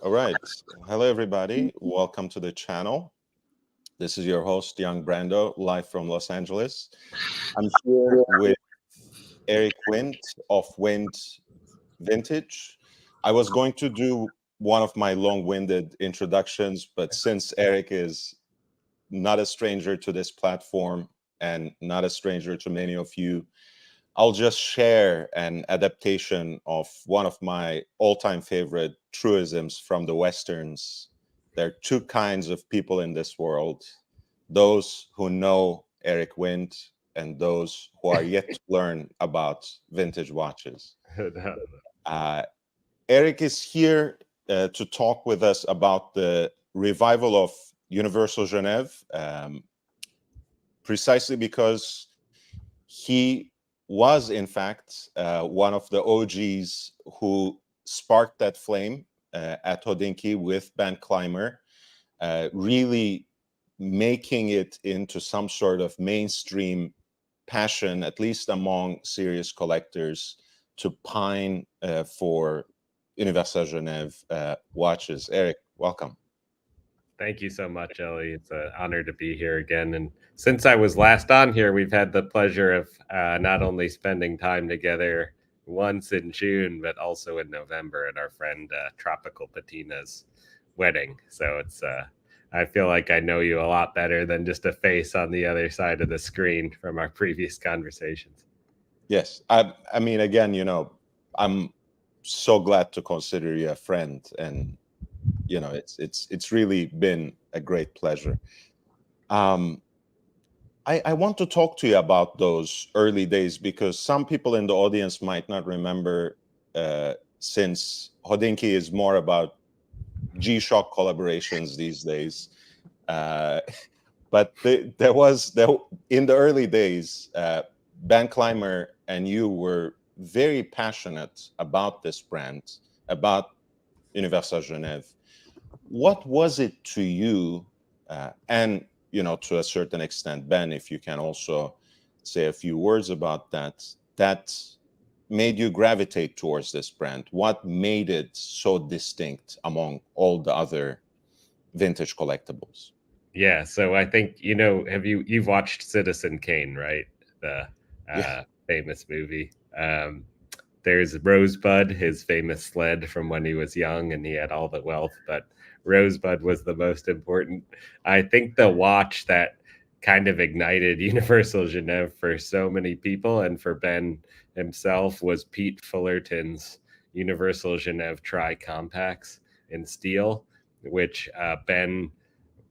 All right. Hello, everybody. Welcome to the channel. This is your host, Young Brando, live from Los Angeles. I'm here with Eric Wind of Wind Vintage. I was going to do one of my long-winded introductions, but since Eric is not a stranger to this platform and not a stranger to many of you, I'll just share an adaptation of one of my all-time favorite truisms from the Westerns. There are two kinds of people in this world: those who know Eric Wind and those who are yet to learn about vintage watches. Uh, Eric is here to talk with us about the revival of Universal Genève, precisely because he was, in fact, one of the OGs who sparked that flame at Hodinkee with Ben Clymer, really making it into some sort of mainstream passion, at least among serious collectors, to pine for Universal Genève watches. Eric, welcome. Thank you so much, Ellie. It's an honor to be here again. And since I was last on here, we've had the pleasure of not only spending time together once in June, but also in November at our friend Tropical Patina's wedding. So I feel like I know you a lot better than just a face on the other side of the screen from our previous conversations. Yes. I mean, again, I'm so glad to consider you a friend, and it's really been a great pleasure. I want to talk to you about those early days because some people in the audience might not remember, since Hodinkee is more about G-Shock collaborations these days. But there in the early days, Ben Clymer and you were very passionate about this brand, about Universal Genève. What was it to you, and to a certain extent, Ben, if you can also say a few words about that made you gravitate towards this brand? What made it so distinct among all the other vintage collectibles? Yeah, so I think you've watched Citizen Kane, right? The Yeah. famous movie. There's Rosebud, his famous sled from when he was young and he had all the wealth, but Rosebud was the most important. I think the watch that kind of ignited Universal Genève for so many people and for Ben himself was Pete Fullerton's Universal Genève Tri Compacts in steel, which Ben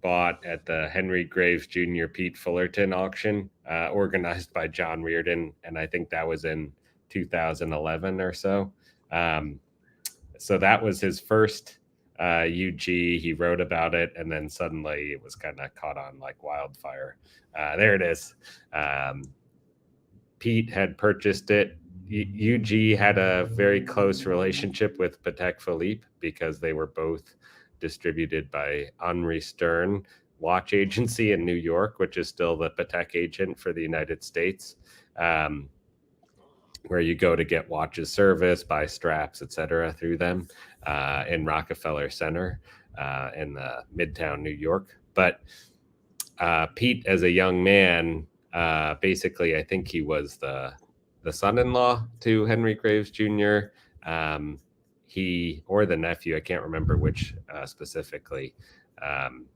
bought at the Henry Graves Jr. Pete Fullerton auction, organized by John Reardon, and I think that was in 2011 or so. So that was his first UG. He wrote about it, and then suddenly it was kind of caught on like wildfire. There it is. Pete had purchased it. UG had a very close relationship with Patek Philippe because they were both distributed by Henri Stern Watch Agency in New York, which is still the Patek agent for the United States, where you go to get watches service, buy straps, etc. through them in Rockefeller Center in Midtown New York. But Pete, as a young man, basically, I think he was the son-in-law to Henry Graves Jr. He or the nephew, I can't remember which specifically,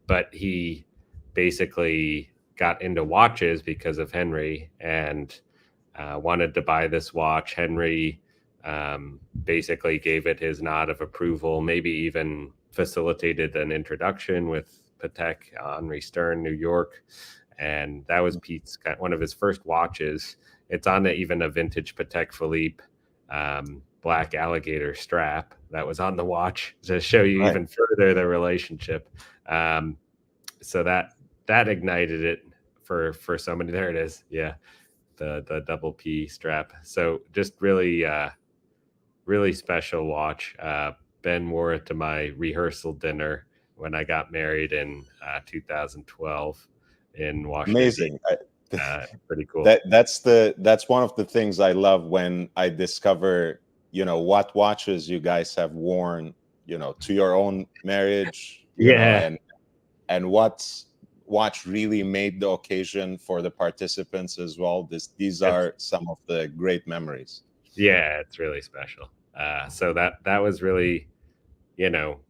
but he basically got into watches because of Henry and wanted to buy this watch. Henry basically gave it his nod of approval, maybe even facilitated an introduction with Patek Henri Stern, New York. And that was Pete's one of his first watches. It's on even a vintage Patek Philippe black alligator strap that was on the watch to show you Right. even further the relationship. So that ignited it for so many. There it is. Yeah. The double P strap. So just really, really special watch. Ben wore it to my rehearsal dinner when I got married in 2012 in Washington, Amazing. D.C. Pretty cool. That's one of the things I love when I discover, what watches you guys have worn to your own marriage, Yeah, and what watch really made the occasion for the participants as well. These it's are some of the great memories. yeah, it's really special. So that was really,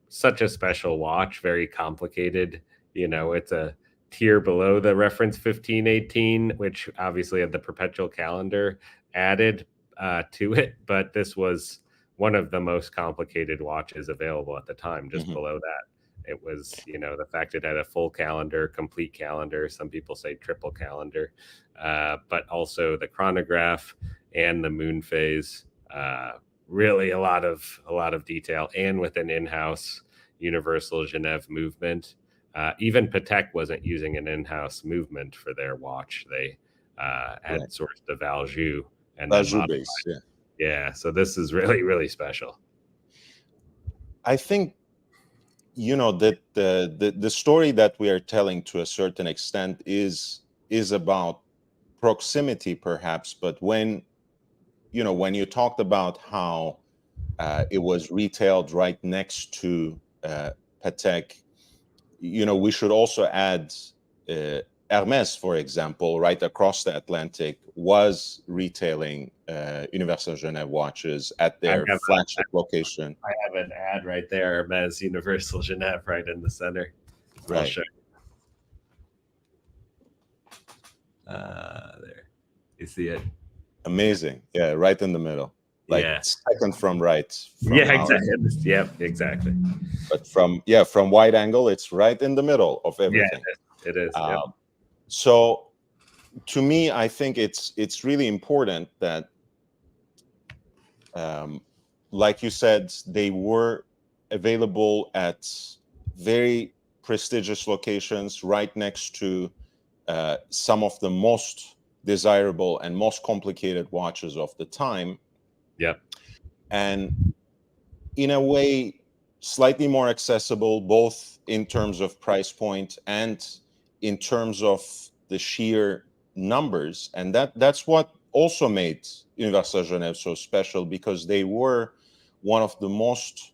such a special watch, very complicated. It's a tier below the reference 1518, which obviously had the perpetual calendar added to it, but this was one of the most complicated watches available at the time, just Mhm. below that. It was, the fact it had a full calendar, complete calendar, some people say triple calendar, but also the chronograph and the moon phase. Really a lot of detail, and with an in-house universal Genève movement. Even Patek wasn't using an in-house movement for their watch. They had Right. sourced the Valjoux and then Bajou modified. base, yeah. Yeah, so this is really, really special. I think that the story that we are telling to a certain extent is about proximity, perhaps. But when you talked about how it was retailed right next to Patek, we should also add uh, Hermes, for example, right across the Atlantic, was retailing Universal Genève watches at I their have flagship location. I have an ad right there, Hermes Universal Genève, right in the center. I'll Right. show you. There, you see it? Amazing. Yeah, right in the middle. Like Yeah, second from right from yeah, our, exactly. Yep, exactly. but from wide angle, it's right in the middle of Yeah, everything. it is. Yep. Um, so to me, I think it's really important that, um, like you said, they were available at very prestigious locations right next to some of the most desirable and most complicated watches of the time, Yep. and in a way slightly more accessible, both in terms of price point and in terms of the sheer numbers. And that's what also made Universal Genève so special, because they were one of the most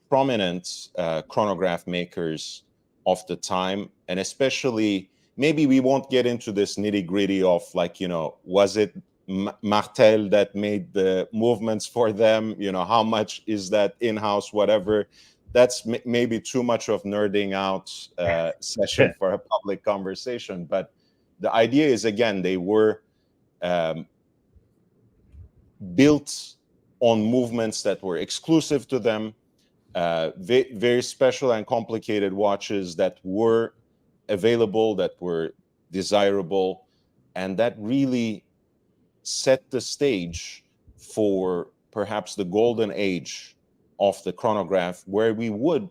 prominent chronograph makers of the time. And especially, maybe we won't get into this nitty gritty of, like, was it Martel that made the movements for them? How much is that in-house, whatever. That's maybe too much of nerding out session for a public conversation. But the idea is, again, they were um, built on movements that were exclusive to them, very special and complicated watches that were available, that were desirable, and that really set the stage for perhaps the golden age of the chronograph, where we would,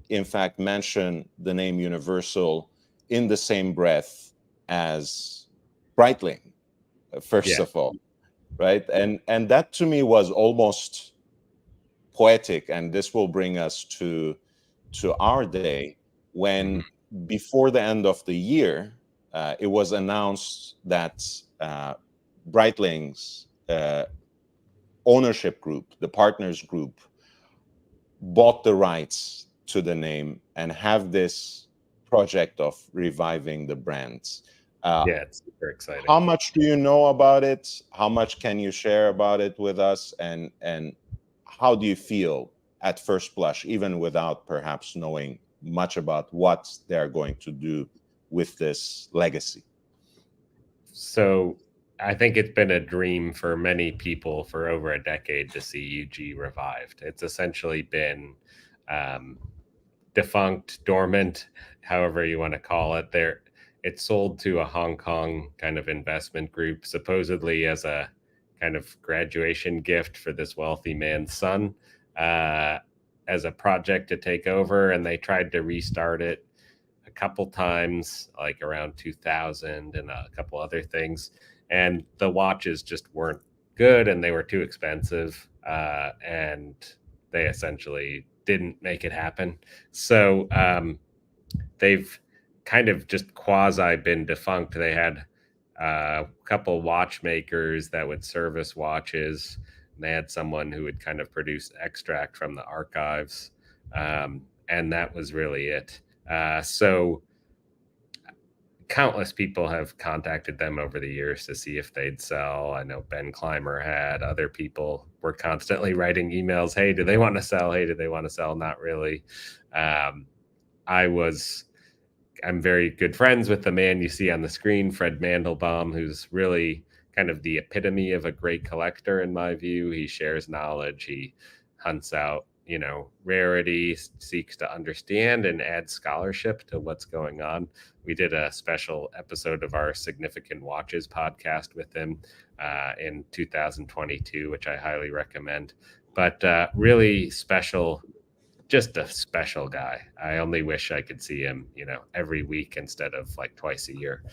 in fact, mention the name Universal in the same breath as Breitling, first Yeah. of all, right? And that to me was almost poetic, and this will bring us to our day, when Mhm. before the end of the year, it was announced that Breitling's ownership group, the Partners Group, bought the rights to the name and have this project of reviving the brands. Uh, Yeah, it's super exciting. how much do you know about it? How much can you share about it with us? And how do you feel at first blush, even without perhaps knowing much about what they're going to do with this legacy? So I think it's been a dream for many people for over a decade to see UG revived. It's essentially been um, defunct, dormant, however you want to call it. It sold to a Hong Kong kind of investment group, supposedly as a kind of graduation gift for this wealthy man's son, uh, as a project to take over. And they tried to restart it a couple times, like around 2000 and a couple other things. And the watches just weren't good and they were too expensive. And they essentially didn't make it happen. So they've kind of just quasi been defunct. They had a couple watchmakers that would service watches. And they had someone who would kind of produce extract from the archives. And that was really it. So countless people have contacted them over the years to see if they'd sell. I know Ben Clymer had. Other people were constantly writing emails. Hey, do they want to sell? Hey, do they want to sell? Not really. Um, I'm very good friends with the man you see on the screen, Fred Mandelbaum, who's really kind of the epitome of a great collector in my view. He shares knowledge. He hunts out, rarity, seeks to understand and add scholarship to what's going on. We did a special episode of our Significant Watches podcast with him in 2022, which I highly recommend. But really special, just a special guy. I only wish I could see him, every week instead of like twice a year.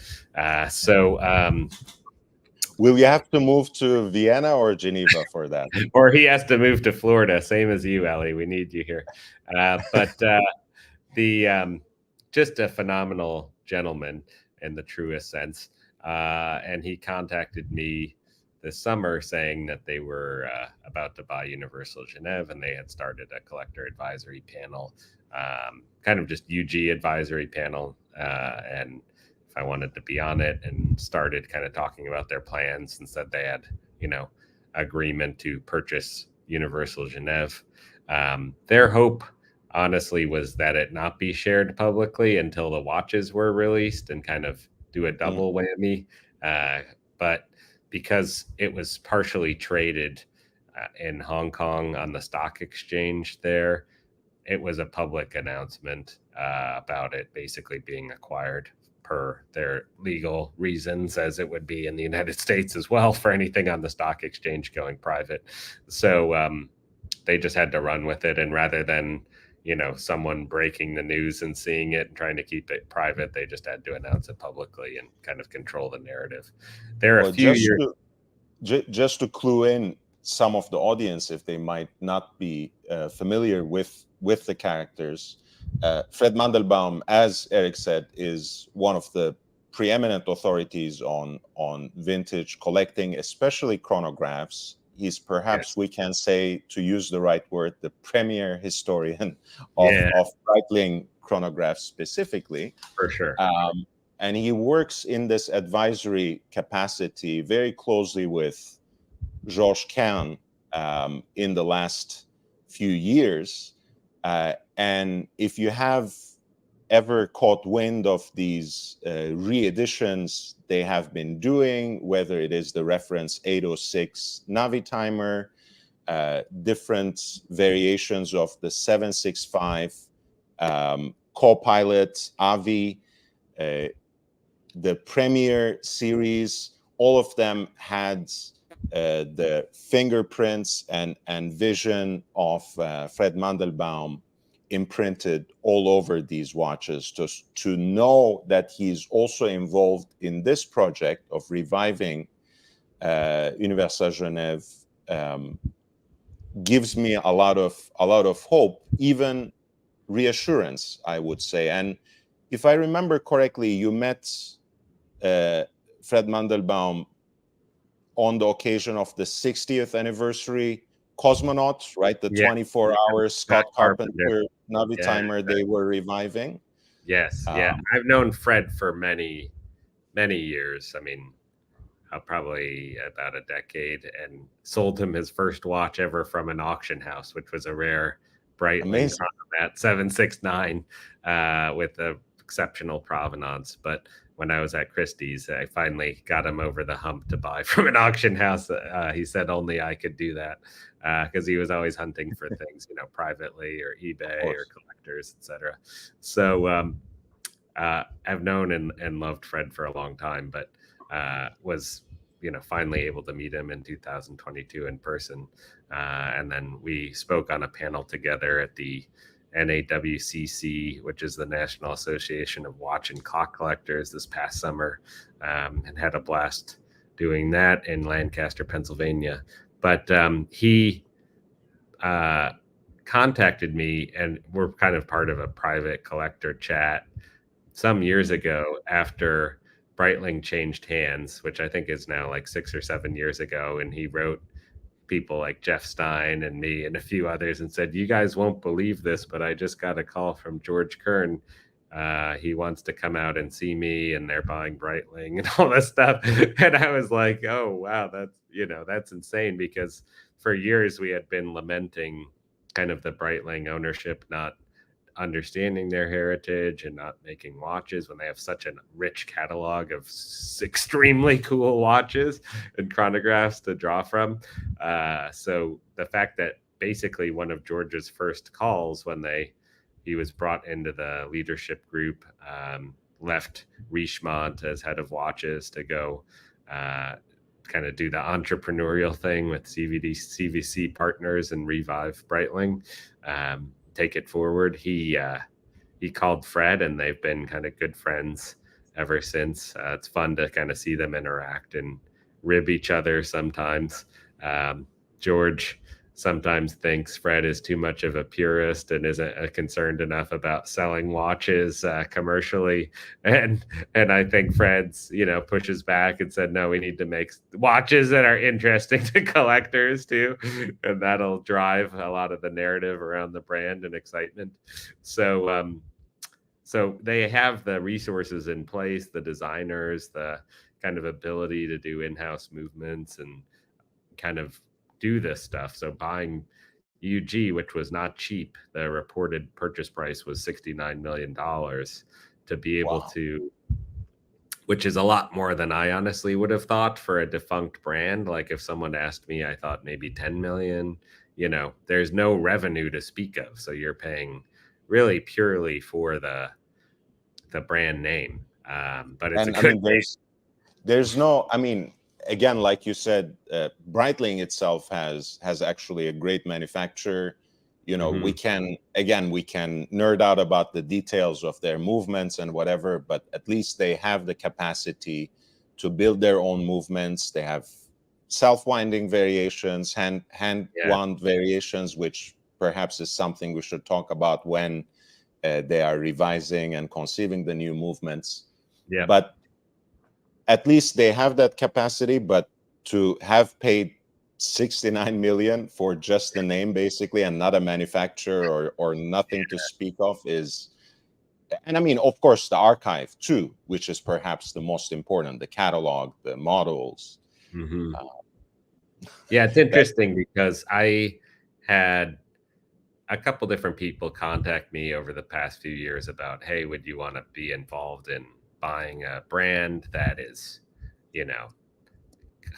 Will you have to move to Vienna or Geneva for that? Or he has to move to Florida, same as you, Ellie. We need you here. Just a phenomenal gentleman in the truest sense. And he contacted me this summer saying that they were about to buy Universal Genève, and they had started a collector advisory panel, kind of just UG advisory panel, and if I wanted to be on it, and started kind of talking about their plans and said they had, agreement to purchase Universal Genève. Their hope, honestly, was that it not be shared publicly until the watches were released and kind of do a double whammy. But because it was partially traded in Hong Kong on the stock exchange there, it was a public announcement about it basically being acquired per their legal reasons, as it would be in the United States as well for anything on the stock exchange going private. So they just had to run with it. And rather than, someone breaking the news and seeing it and trying to keep it private, they just had to announce it publicly and kind of control the narrative. There are a few years. Just to clue in some of the audience, if they might not be familiar with the characters, Fred Mandelbaum, as Eric said, is one of the preeminent authorities on vintage collecting, especially chronographs. He's perhaps, yes, we can say, to use the right word, the premier historian of Breitling chronographs specifically. For sure. And he works in this advisory capacity very closely with Georges Kern in the last few years. And if you have ever caught wind of these re-editions they have been doing, whether it is the reference 806 Navitimer, different variations of the 765 Copilot, Avi, the Premier series, all of them had the fingerprints and vision of Fred Mandelbaum imprinted all over these watches. To know that he's also involved in this project of reviving Universal Genève gives me a lot of hope, even reassurance, I would say. And if I remember correctly, you met Fred Mandelbaum on the occasion of the 60th anniversary Cosmonaut, right? The 24-hour Scott Carpenter Navitimer they were reviving. Yes, yeah. I've known Fred for many, many years. I mean, probably about a decade, and sold him his first watch ever from an auction house, which was a rare Breitling Chronomat 769 with a exceptional provenance. But when I was at Christie's, I finally got him over the hump to buy from an auction house. He said only I could do that because he was always hunting for things, privately or eBay or collectors, etc. So I've known and loved Fred for a long time, but was finally able to meet him in 2022 in person. And then we spoke on a panel together at the NAWCC, which is the National Association of Watch and Clock Collectors, this past summer, and had a blast doing that in Lancaster, Pennsylvania. But he contacted me, and we're kind of part of a private collector chat some years ago after Breitling changed hands, which I think is now like 6 or 7 years ago. And he wrote, people like Jeff Stein and me and a few others and said, you guys won't believe this, but I just got a call from George Kern. He wants to come out and see me, and they're buying Breitling and all this stuff. And I was like, oh, wow, that's insane, because for years we had been lamenting kind of the Breitling ownership not understanding their heritage and not making watches when they have such a rich catalog of extremely cool watches and chronographs to draw from. So the fact that basically one of George's first calls when he was brought into the leadership group, left Richemont as head of watches to go kind of do the entrepreneurial thing with CVC partners and revive Breitling, take it forward. He called Fred, and they've been kind of good friends ever since. It's fun to kind of see them interact and rib each other sometimes. George sometimes thinks Fred is too much of a purist and isn't concerned enough about selling watches commercially. And I think Fred's, pushes back and said, no, we need to make watches that are interesting to collectors too. And that'll drive a lot of the narrative around the brand and excitement. So they have the resources in place, the designers, the kind of ability to do in-house movements and kind of do this stuff. So buying UG, which was not cheap, the reported purchase price was $69 million to be able to, which is a lot more than I honestly would have thought for a defunct brand. Like if someone asked me, I thought maybe 10 million. There's no revenue to speak of. So you're paying really purely for the brand name. But it's there's no, again, like you said, Breitling itself has actually a great manufacturer. We can nerd out about the details of their movements and whatever, but at least they have the capacity to build their own movements. They have self-winding variations, hand wound variations, which perhaps is something we should talk about when they are revising and conceiving the new movements. Yeah. But at least they have that capacity. But to have paid 69 million for just the name, basically, and not a manufacturer or nothing to speak of is, and of course, the archive too, which is perhaps the most important, the catalog, the models. Yeah, it's interesting because I had a couple different people contact me over the past few years about, hey, would you want to be involved in buying a brand that is,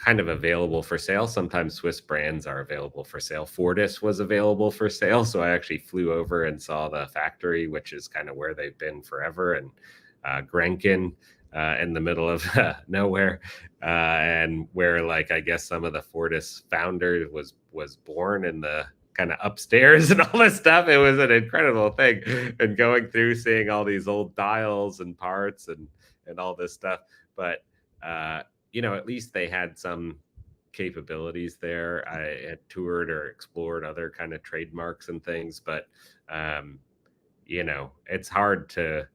kind of available for sale? Sometimes Swiss brands are available for sale. Fortis was available for sale. So I actually flew over and saw the factory, which is kind of where they've been forever. And Grenken in the middle of nowhere, and where, I guess some of the Fortis founder was born in the kind of upstairs and all this stuff. It was an incredible thing. And going through, seeing all these old dials and parts and all this stuff. But, at least they had some capabilities there. I had toured or explored other kind of trademarks and things, but, it's hard to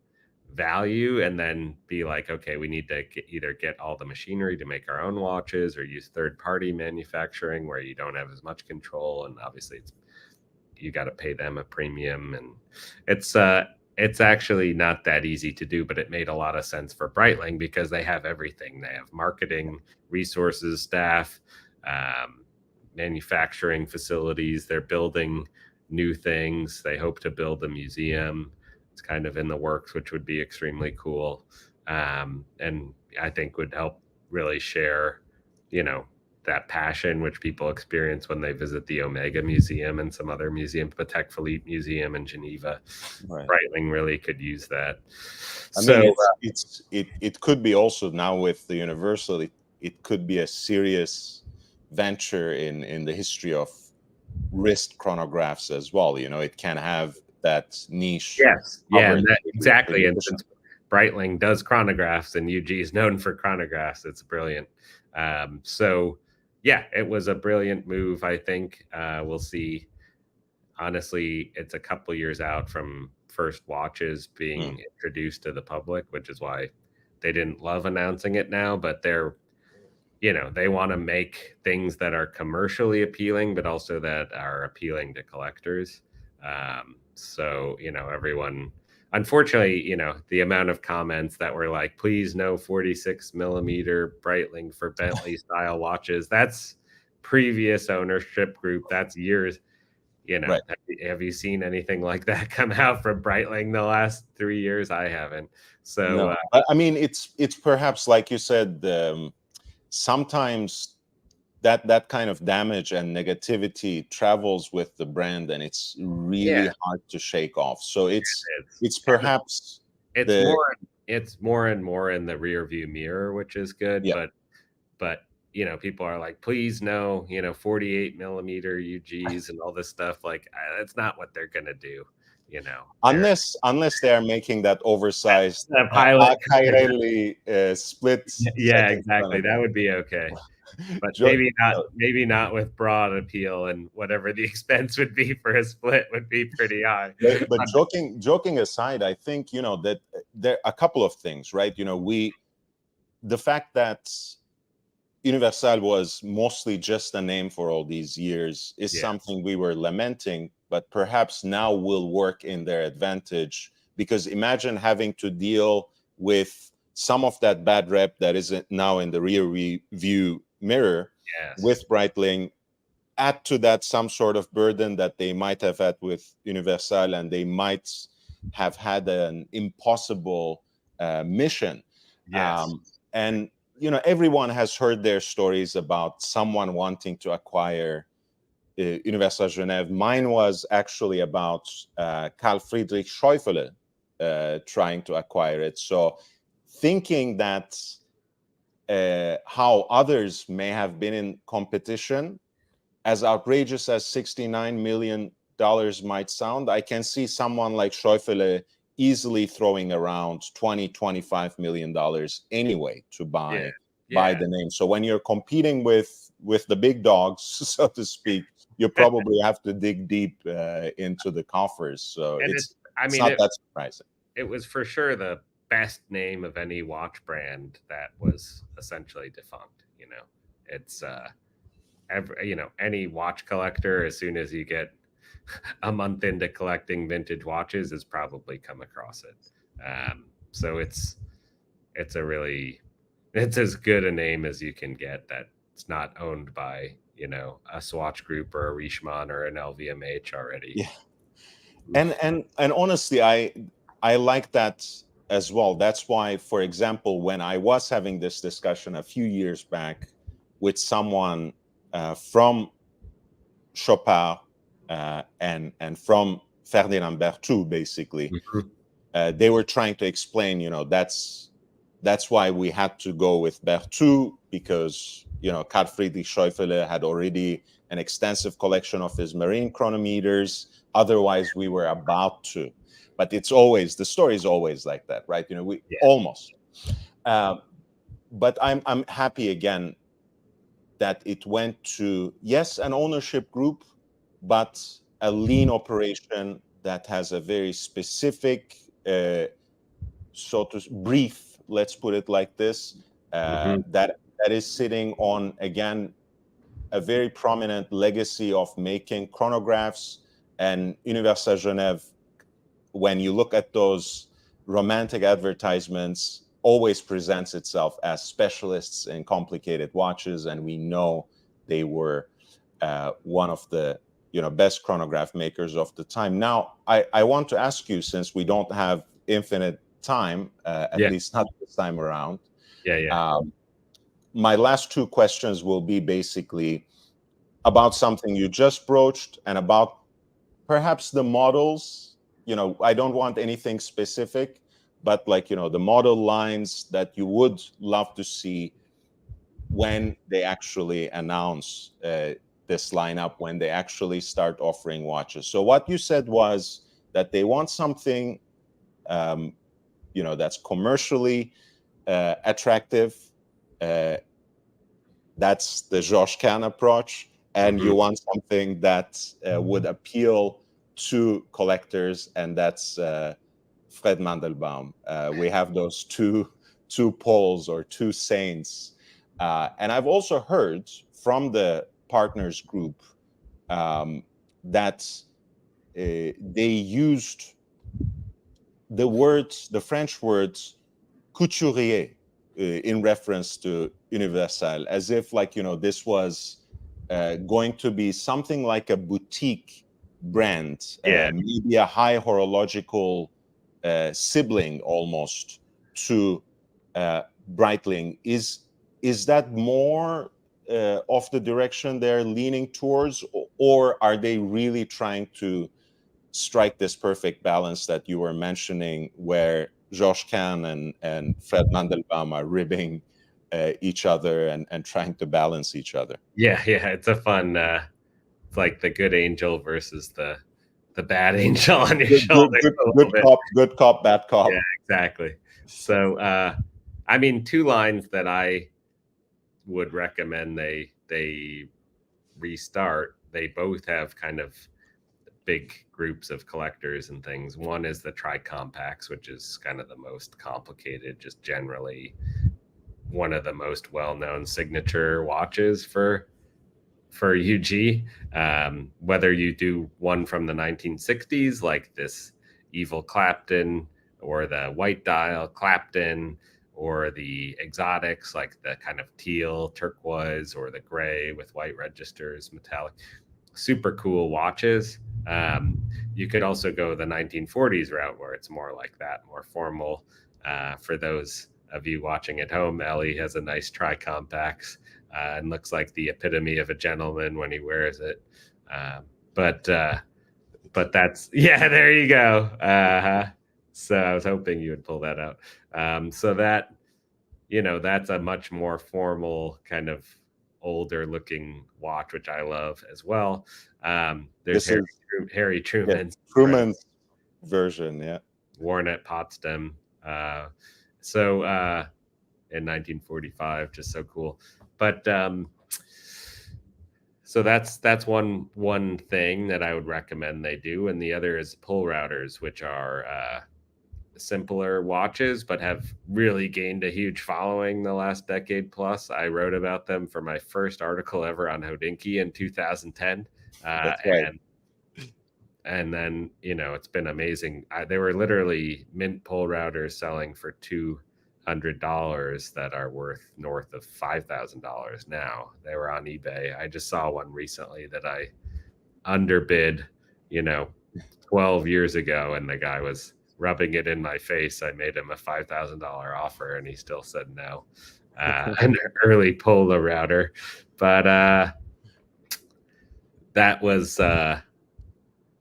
value and then be like, okay, we need to either get all the machinery to make our own watches or use third-party manufacturing where you don't have as much control. And obviously you got to pay them a premium, and it's actually not that easy to do, but it made a lot of sense for Breitling because they have everything. They have marketing, resources, staff, manufacturing facilities. They're building new things. They hope to build a museum. It's kind of in the works, which would be extremely cool. And I think would help really share, that passion which people experience when they visit the Omega Museum and some other museums, Patek Philippe Museum in Geneva. Right. Breitling really could use that. It could be also now with the Universal, it could be a serious venture in the history of wrist chronographs as well. It can have that niche. Yes, yeah, exactly. And since Breitling does chronographs and UG is known for chronographs, it's brilliant. So yeah, it was a brilliant move. I think we'll see. Honestly, it's a couple years out from first watches being introduced to the public, which is why they didn't love announcing it now. But they're they want to make things that are commercially appealing, but also that are appealing to collectors. So, everyone, unfortunately, the amount of comments that were like, please no 46 millimeter Breitling for Bentley style watches. That's previous ownership group. That's years. Right. Have you seen anything like that come out from Breitling the last 3 years? I haven't. So, No, but I mean, it's perhaps like you said, sometimes that kind of damage and negativity travels with the brand, and it's yeah, really hard to shake off. So it's it's perhaps it's the more it's more and more in the rear view mirror, which is good, yeah. but people are like, please no, 48 millimeter UGs and all this stuff. Like, that's not what they're gonna do. They're Unless they are making that oversized the pilot. Cairelli split Yeah, second exactly. That chronograph. would be okay. But Jo- maybe not with broad appeal, and whatever the expense would be for a split would be pretty high. but joking aside, I think that there are a couple of things, right? The fact that Universal was mostly just a name for all these years is Yeah. something we were lamenting, but perhaps now will work in their advantage, because imagine having to deal with some of that bad rep that isn't now in the rear view mirror Yes. with Breitling. Add to that some sort of burden that they might have had with Universal, and they might have had an impossible mission. Yes. And everyone has heard their stories about someone wanting to acquire Universal Genève. Mine was actually about Carl Friedrich Schäufele trying to acquire it. So thinking that how others may have been in competition, as outrageous as $69 million might sound, I can see someone like Schäufele easily throwing around $20-25 million anyway to Yeah. buy Yeah. the name. So when you're competing with the big dogs, so to speak, you probably have to dig deep into the coffers. So And it's I mean, not that surprising. it was for sure the best name of any watch brand that was essentially defunct. It's any watch collector, as soon as you get a month into collecting vintage watches, has probably come across it. So it's as good a name as you can get that it's not owned by a Swatch Group or a Richemont or an LVMH already. Yeah. And honestly, I like that as well. That's why, for example, when I was having this discussion a few years back with someone from Chopin and from Ferdinand Berthoud, basically, Mhm. they were trying to explain, that's why we had to go with Berthoud, because Carl Friedrich Schäufele had already an extensive collection of his marine chronometers. Otherwise, we were about to. But the story is always like that, right? We Yeah. almost. But I'm happy again that it went to, yes, an ownership group, but a lean operation that has a very specific, brief, let's put it like this, Mhm. that is sitting on, again, a very prominent legacy of making chronographs. And Universal Genève, when you look at those romantic advertisements, always presents itself as specialists in complicated watches, and we know they were one of the best chronograph makers of the time. Now, I want to ask you, since we don't have infinite time, at Yeah. least not this time around, Yeah. Yeah. my last two questions will be basically about something you just broached, and about perhaps the models. I don't want anything specific, but like, the model lines that you would love to see when they actually announce this lineup, when they actually start offering watches. So what you said was that they want something that's commercially attractive. uh, that's the Georges Kern approach. And Mhm. you want something that would appeal to collectors, and that's Fred Mandelbaum. We have those two poles, or two saints. And I've also heard from the partners group that they used the French words couturier in reference to Universal, as if like, this was going to be something like a boutique brand, maybe a high horological sibling almost to Breitling. Is that more of the direction they're leaning towards, or are they really trying to strike this perfect balance that you were mentioning, where Georges Kahn and Fred Mandelbaum are ribbing each other and trying to balance each other? Yeah, it's a fun, it's like the good angel versus the bad angel on your shoulder. Good cop, bad cop. Yeah, exactly. So, I mean, two lines that I would recommend they restart. They both have kind of big groups of collectors and things. One is the tri-compacts, which is kind of the most complicated, just generally one of the most well-known signature watches for UG. Whether you do one from the 1960s, like this Evil Clapton, or the white dial Clapton, or the exotics like the kind of teal turquoise, or the gray with white registers, metallic, super cool watches. You could also go the 1940s route, where it's more like that, more formal. For those of you watching at home, Ellie has a nice tri-compacts and looks like the epitome of a gentleman when he wears it. But that's, yeah, there you go. So I was hoping you would pull that out. So that, that's a much more formal kind of older looking watch, which I love as well. There's Harry Truman's version, yeah, worn at Potsdam. In 1945, just so cool. But so that's one thing that I would recommend they do, and the other is pull routers, which are simpler watches but have really gained a huge following the last decade plus. I wrote about them for my first article ever on Hodinkee in 2010. That's right. And then, it's been amazing. They were literally mint pull routers selling for $200 that are worth north of $5,000 now. They were on eBay. I just saw one recently that I underbid, 12 years ago, and the guy was rubbing it in my face. I made him a $5,000 offer, and he still said no. An early Pola router, but that was,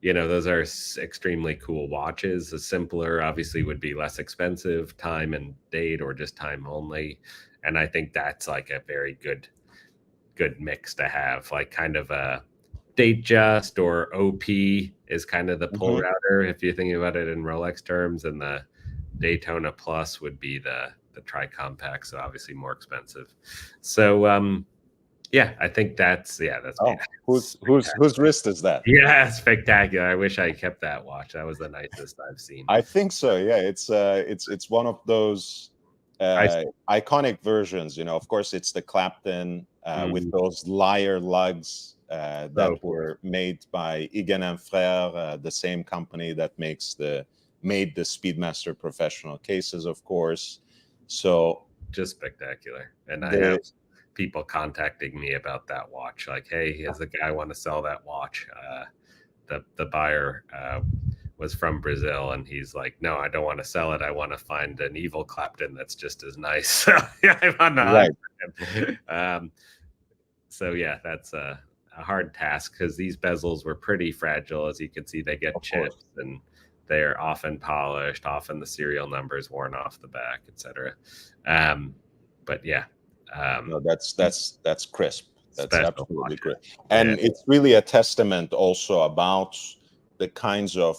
those are extremely cool watches. A simpler, obviously, would be less expensive, time and date, or just time only. And I think that's like a very good mix to have, like kind of a Datejust or OP is kind of the pull router if you're thinking about it in Rolex terms, and the Daytona Plus would be the tri-compact, so obviously more expensive. So I think that's whose wrist is that? Yeah, spectacular. I wish I kept that watch. That was the nicest I've seen. I think so. Yeah, it's one of those iconic versions. Of course, it's the Clapton with those lyre lugs that were made by Iguin and Frères, the same company that made the Speedmaster professional cases, of course. So just spectacular. And I have people contacting me about that watch, like, hey, has a guy want to sell that watch? The buyer was from Brazil, and he's like, no, I don't want to sell it. I want to find an Evil Clapton that's just as nice. So I'm on the hunt for him. So yeah, that's a hard task, because these bezels were pretty fragile. As you can see, they get chips, and they're often polished, often the serial numbers worn off the back, etc. But yeah, no, that's crisp. That's absolutely great. And yeah. It's really a testament also about the kinds of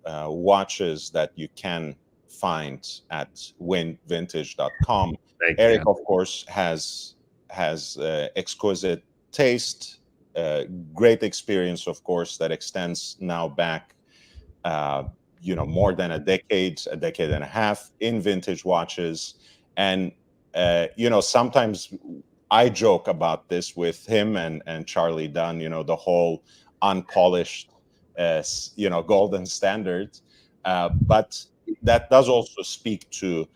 watches that you can find at winvintage.com. Eric, of course, has exquisite taste, great experience, of course, that extends now back more than a decade and a half in vintage watches. And sometimes I joke about this with him and Charlie Dunn, the whole unpolished, golden standard. But that does also speak to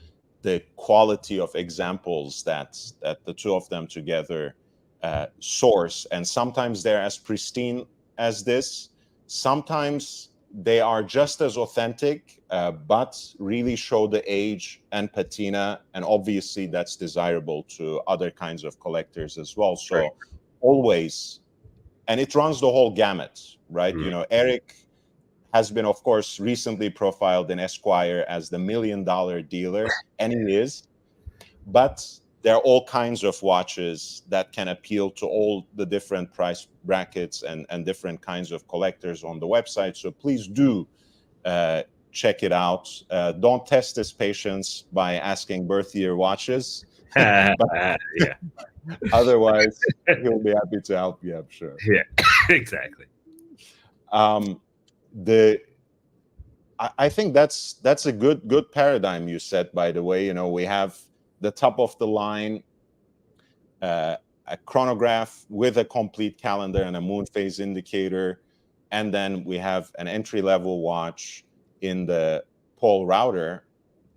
the quality of examples that the two of them together source. And sometimes they're as pristine as this. Sometimes they are just as authentic, but really show the age and patina. And obviously, that's desirable to other kinds of collectors as well. So Right. always, and it runs the whole gamut, right? Eric has been, of course, recently profiled in Esquire as the $1 million dealer, and he is. But there are all kinds of watches that can appeal to all the different price brackets and different kinds of collectors on the website. So please do check it out. Don't test his patience by asking birth year watches. But Yeah. otherwise, he'll be happy to help you, I'm sure. Yeah, exactly. I think that's a good paradigm you set, by the way. We have the top of the line, a chronograph with a complete calendar and a moon phase indicator, and then we have an entry level watch in the Paul Router,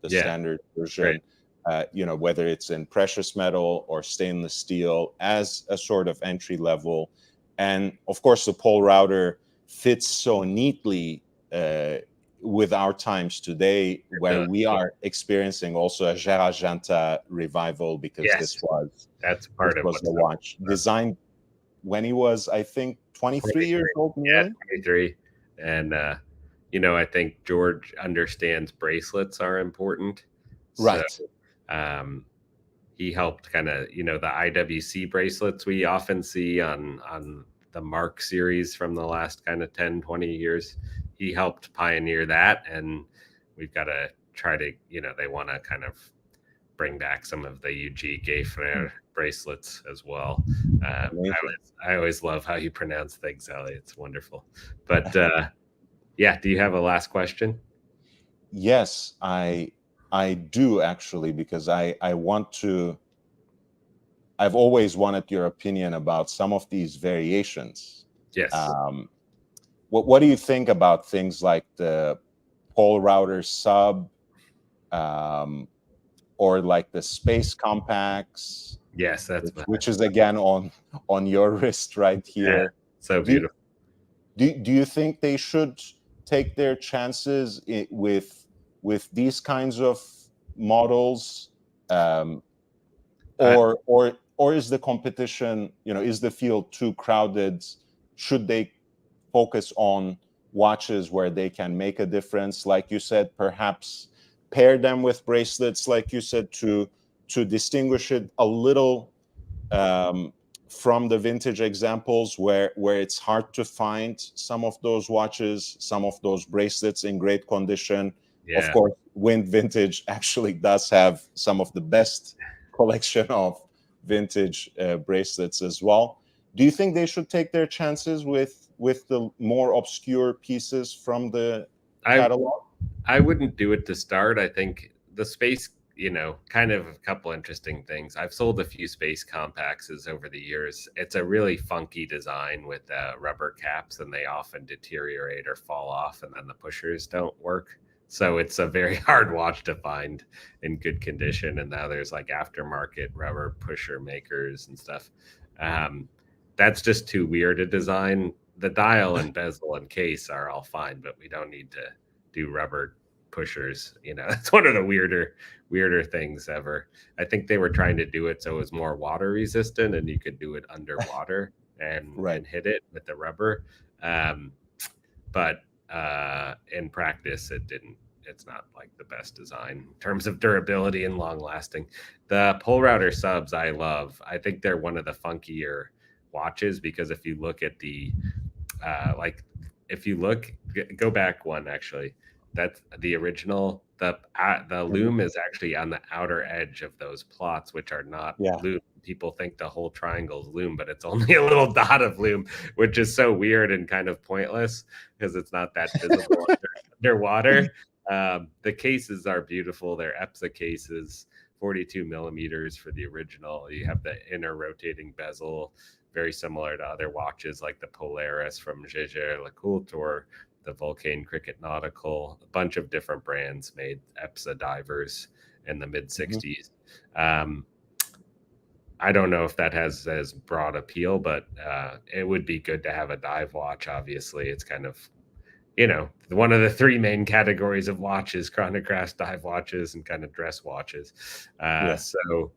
the standard version. Right. Whether it's in precious metal or stainless steel, as a sort of entry level. And of course, the Paul Router fits so neatly with our times today, where we are experiencing also a Gérard Janta revival, because that's part of the watch designed when he was, I think, 23 years old. Yeah, 23. And I think George understands bracelets are important. Right. So he helped kind of, the IWC bracelets we often see on the Mark series from the last kind of 10, 20 years. He helped pioneer that, and we've got to try to, they want to kind of bring back some of the UG Gay Frere bracelets as well. I always love how you pronounce things, Ellie. It's wonderful. But yeah, do you have a last question? Yes, I do, actually, because I've always wanted your opinion about some of these variations. Yes. What do you think about things like the Paul Router sub, or like the space compacts? Yes, which is again on your wrist right here. Yeah, so beautiful. Do you think they should take their chances with these kinds of models, or is the competition, is the field too crowded? Should they focus on watches where they can make a difference, like you said, perhaps pair them with bracelets, like you said, to distinguish it a little from the vintage examples where it's hard to find some of those watches, some of those bracelets in great condition? Yeah. Of course, Wind Vintage actually does have some of the best collection of vintage bracelets as well. Do you think they should take their chances with the more obscure pieces from the catalog? I wouldn't do it to start. I think the space, kind of a couple interesting things. I've sold a few space compacts over the years. It's a really funky design with rubber caps, and they often deteriorate or fall off, and then the pushers don't work. So it's a very hard watch to find in good condition. And now there's like aftermarket rubber pusher makers and stuff. That's just too weird a design. The dial and bezel and case are all fine, but we don't need to do rubber pushers. That's one of the weirder things ever. I think they were trying to do it so it was more water resistant, and you could do it underwater and hit it with the rubber. But in practice, it's not like the best design in terms of durability and long lasting. The Paul Router subs I love. I think they're one of the funkier watches, because if you look at the go back one, actually, that's the original. The loom is actually on the outer edge of those plots, which are not loom. People think the whole triangle's loom, but it's only a little dot of loom, which is so weird and kind of pointless because it's not that visible underwater. The cases are beautiful. They're EPSA cases. 42 millimeters for the original. You have the inner rotating bezel, very similar to other watches like the Polaris from Jaeger-LeCoultre or the Vulcain Cricket Nautical. A bunch of different brands made EPSA divers in the mid 60s. I don't know if that has as broad appeal, but it would be good to have a dive watch. Obviously, it's kind of, one of the three main categories of watches: chronographs, dive watches, and kind of dress watches. So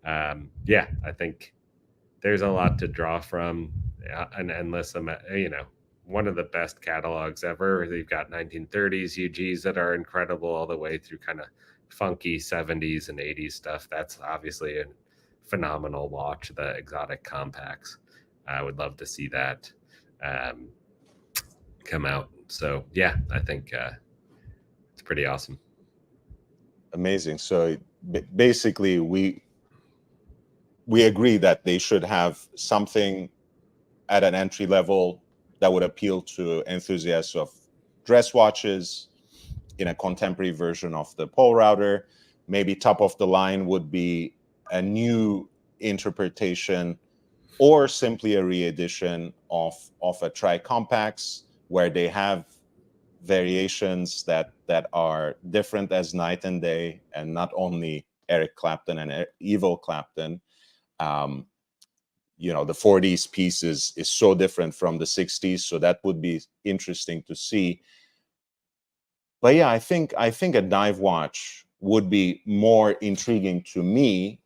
I think there's a lot to draw from, an endless amount. One of the best catalogs ever. They've got 1930s UGs that are incredible, all the way through kind of funky 70s and 80s stuff. That's obviously a phenomenal watch. The exotic compacts, I would love to see that come out. So I think it's pretty awesome. Amazing. So basically, we agree that they should have something at an entry level that would appeal to enthusiasts of dress watches in a contemporary version of the pole router. Maybe top of the line would be a new interpretation or simply a re-edition of a tri-compacts, where they have variations that are different as night and day, and not only Eric Clapton and Evil Clapton. The 40s piece is so different from the 60s, so that would be interesting to see. But I think a dive watch would be more intriguing to me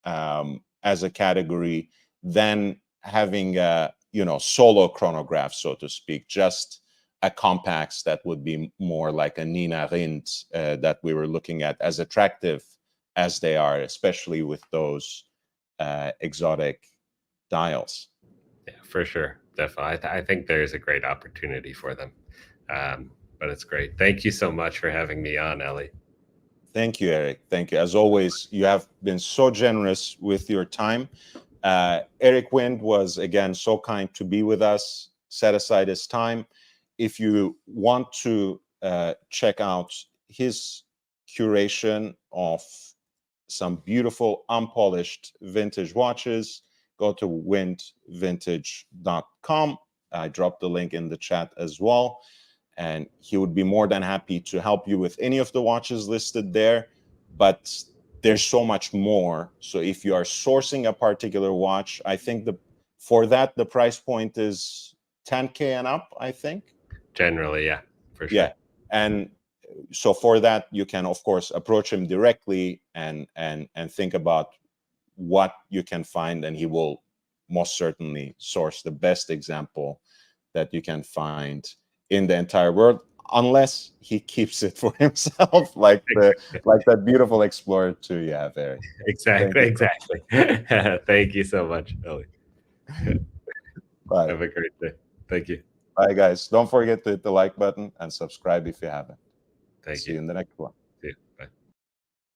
as a category than having a solo chronograph, so to speak, just a compacts that would be more like a Nina Rindt that we were looking at, as attractive as they are, especially with those exotic dials. Yeah, for sure. Definitely. I think there's a great opportunity for them. But it's great. Thank you so much for having me on, Ellie. Thank you, Eric. Thank you. As always, you have been so generous with your time. Eric Wind was, again, so kind to be with us, set aside his time. If you want to check out his curation of some beautiful unpolished vintage watches, go to windvintage.com. I dropped the link in the chat as well. And he would be more than happy to help you with any of the watches listed there. But there's so much more. So if you are sourcing a particular watch, I think for that, the price point is $10K and up, I think. Generally, yeah, for sure. Yeah. And so for that, you can, of course, approach him directly and think about what you can find, and he will most certainly source the best example that you can find in the entire world, unless he keeps it for himself, like that beautiful Explorer 2 you have, Eric. Exactly. Thank you so much, Ellie. Bye. Have a great day. Thank you. Bye, guys. Don't forget to hit the like button and subscribe if you haven't. Thank you. See you in the next one.